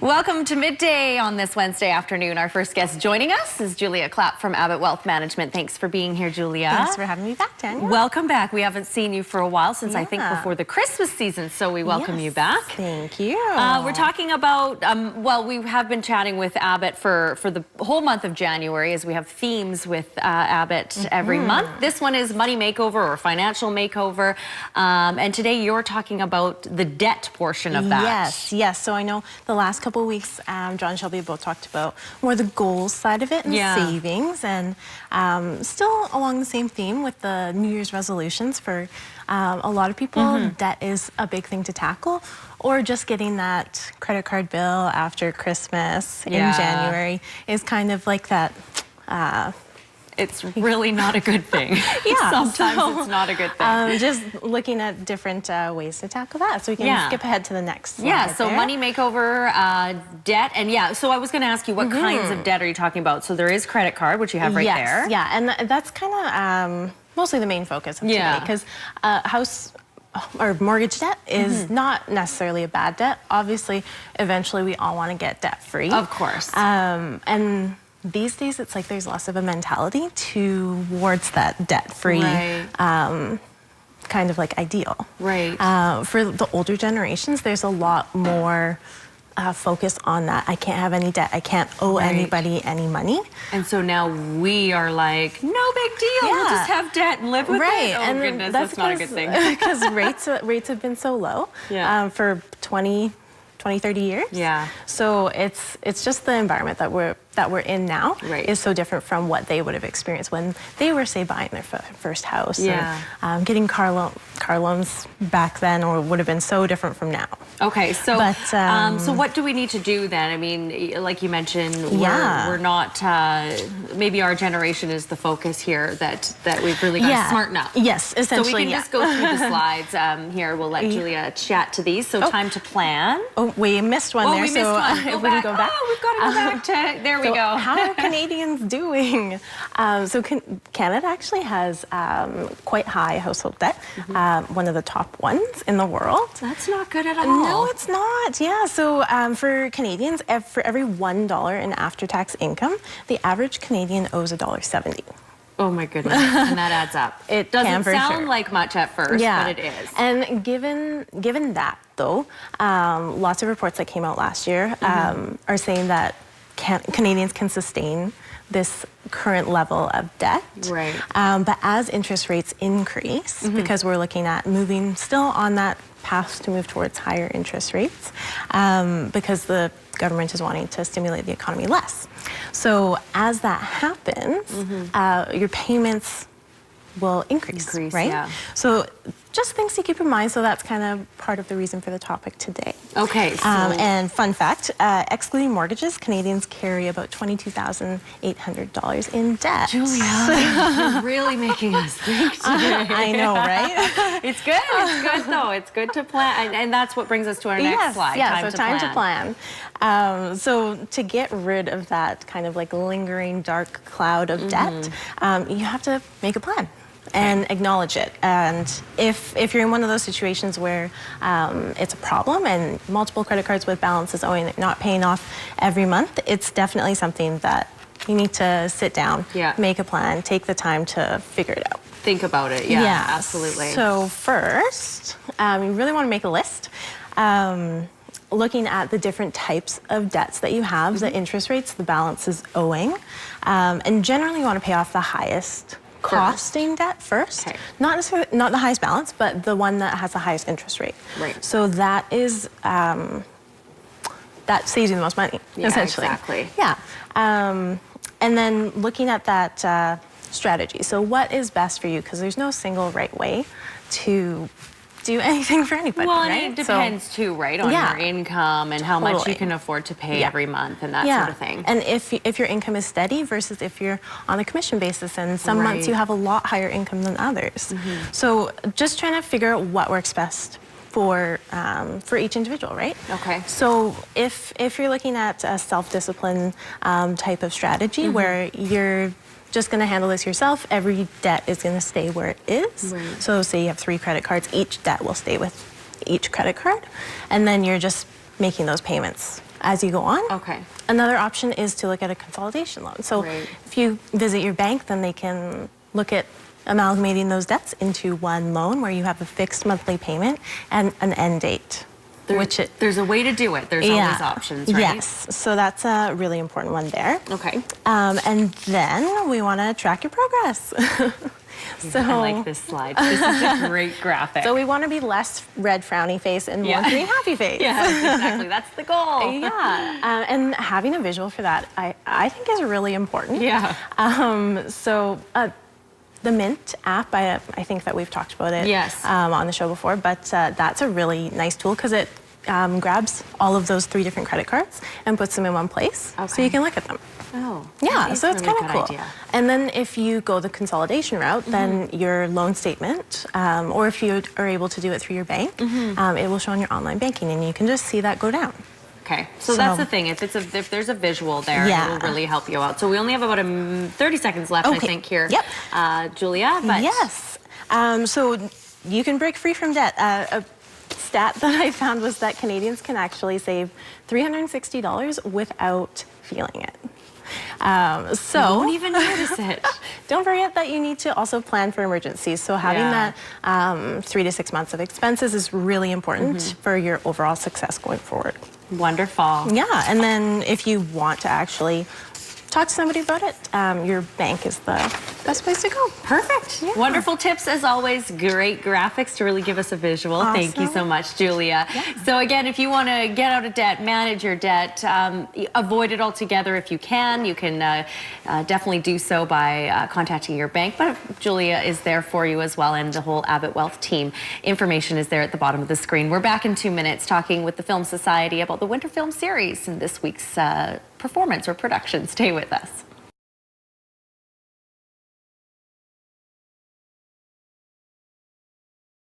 Welcome to Midday on this Wednesday afternoon. Our first guest joining us is Julia Clapp from Abbott Wealth Management. Thanks for being here, Julia. Thanks for having me back, Tanya. Welcome back. We haven't seen you for a while since I think before the Christmas season, so we welcome you back. Thank you. We're talking about, well, we have been chatting with Abbott for the whole month of January as we have themes with Abbott every month. This one is money makeover or financial makeover. And today you're talking about the debt portion of that. Yes. So I know the last couple of weeks, John and Shelby both talked about more the goals side of it and savings, and still along the same theme with the New Year's resolutions. For a lot of people, debt is a big thing to tackle, or just getting that credit card bill after Christmas in January is kind of like that. It's really not a good thing. Sometimes it's not a good thing. Just looking at different ways to tackle that. So we can skip ahead to the next slide. So money makeover, debt, and so I was going to ask you what kinds of debt are you talking about? So there is credit card, which you have right there. Yeah, and that's kind of mostly the main focus of today, because house or mortgage debt is not necessarily a bad debt. Obviously, eventually we all want to get debt free. Of course. And these days, it's like there's less of a mentality towards that debt-free kind of like ideal. For the older generations, there's a lot more focus on that. I can't have any debt. I can't owe anybody any money. And so now we are like, no big deal. We'll just have debt and live with it. Oh, and goodness, that's not a good thing. Because rates have been so low for 20, 30 years. So it's just the environment that we're in now is so different from what they would have experienced when they were, say, buying their first house. And, getting car loans back then would have been so different from now. Okay, so so what do we need to do then? I mean, like you mentioned, we're not, maybe our generation is the focus here that we've really got to smarten up. Yes, essentially. So we can just go through the slides here. We'll let Julia chat to these. So time to plan. Oh, we missed one there. We missed one. If we can go back. Oh, we've got to go back to, there we go. How are Canadians doing? So Canada actually has quite high household debt, one of the top ones in the world. That's not good at all. No, it's not. So for Canadians, for every $1 in after-tax income, the average Canadian owes $1.70. Oh my goodness, and that adds up. It doesn't sound like much at first, but it is. And given that, though, lots of reports that came out last year are saying that Canadians can sustain this current level of debt. But as interest rates increase, because we're looking at moving still on that path to move towards higher interest rates, because the government is wanting to stimulate the economy less. So as that happens, your payments will increase, right? So just things to keep in mind. So that's kind of part of the reason for the topic today. Okay. So and fun fact, excluding mortgages, Canadians carry about $22,800 in debt. Julia, you're really making us think today. I know, right? It's good. It's good, though. It's good to plan. And that's what brings us to our next slide. Time to plan. So to get rid of that kind of like lingering dark cloud of debt, you have to make a plan and acknowledge it. And if you're in one of those situations where it's a problem and multiple credit cards with balances owing, not paying off every month, it's definitely something that you need to sit down, make a plan, take the time to figure it out. Think about it. Yeah, absolutely. So first, you really want to make a list. Looking at the different types of debts that you have, the interest rates, the balances owing, and generally you want to pay off the highest costing debt first. Not necessarily, not the highest balance, but the one that has the highest interest rate. So that is that saves you the most money, essentially. And then looking at that strategy. So what is best for you? Because there's no single right way to do anything for anybody, well, and it depends too, right, on your income and how much you can afford to pay every month and that sort of thing. And if your income is steady versus if you're on a commission basis, and some months you have a lot higher income than others. So just trying to figure out what works best for each individual, right? So if you're looking at a self-discipline type of strategy where you're just going to handle this yourself. Every debt is going to stay where it is. Right. So say you have 3 credit cards, each debt will stay with each credit card, and then you're just making those payments as you go on. Okay. Another option is to look at a consolidation loan. So if you visit your bank, then they can look at amalgamating those debts into one loan where you have a fixed monthly payment and an end date. There's a way to do it. There's always options, right? Yes. So that's a really important one there. Okay. And then we want to track your progress. So I like this slide. This is a great graphic. So we want to be less red frowny face and more green happy face. Yeah, exactly. That's the goal. Yeah. And having a visual for that, I think is really important. Yeah. The Mint app, I think that we've talked about it on the show before, but that's a really nice tool because it grabs all of those 3 different credit cards and puts them in one place so you can look at them. Oh, yeah, so it's really kind of cool. Idea. And then if you go the consolidation route, then your loan statement, or if you are able to do it through your bank, it will show on your online banking and you can just see that go down. Okay, so that's the thing. If there's a visual there, it will really help you out. So we only have about 30 seconds left, I think, here, Julia. But yes. So you can break free from debt. A stat that I found was that Canadians can actually save $360 without feeling it. So you won't even notice it. Don't forget that you need to also plan for emergencies. So having that 3 to 6 months of expenses is really important for your overall success going forward. Wonderful. Yeah, and then if you want to actually talk to somebody about it, your bank is the best place to go. Perfect. Yeah. Wonderful tips as always. Great graphics to really give us a visual. Awesome. Thank you so much, Julia. Yeah. So again, if you want to get out of debt, manage your debt, avoid it altogether if you can. You can definitely do so by contacting your bank. But Julia is there for you as well, and the whole Abbott Wealth team. Information is there at the bottom of the screen. We're back in 2 minutes talking with the Film Society about the Winter Film Series and this week's performance or production. Stay with us.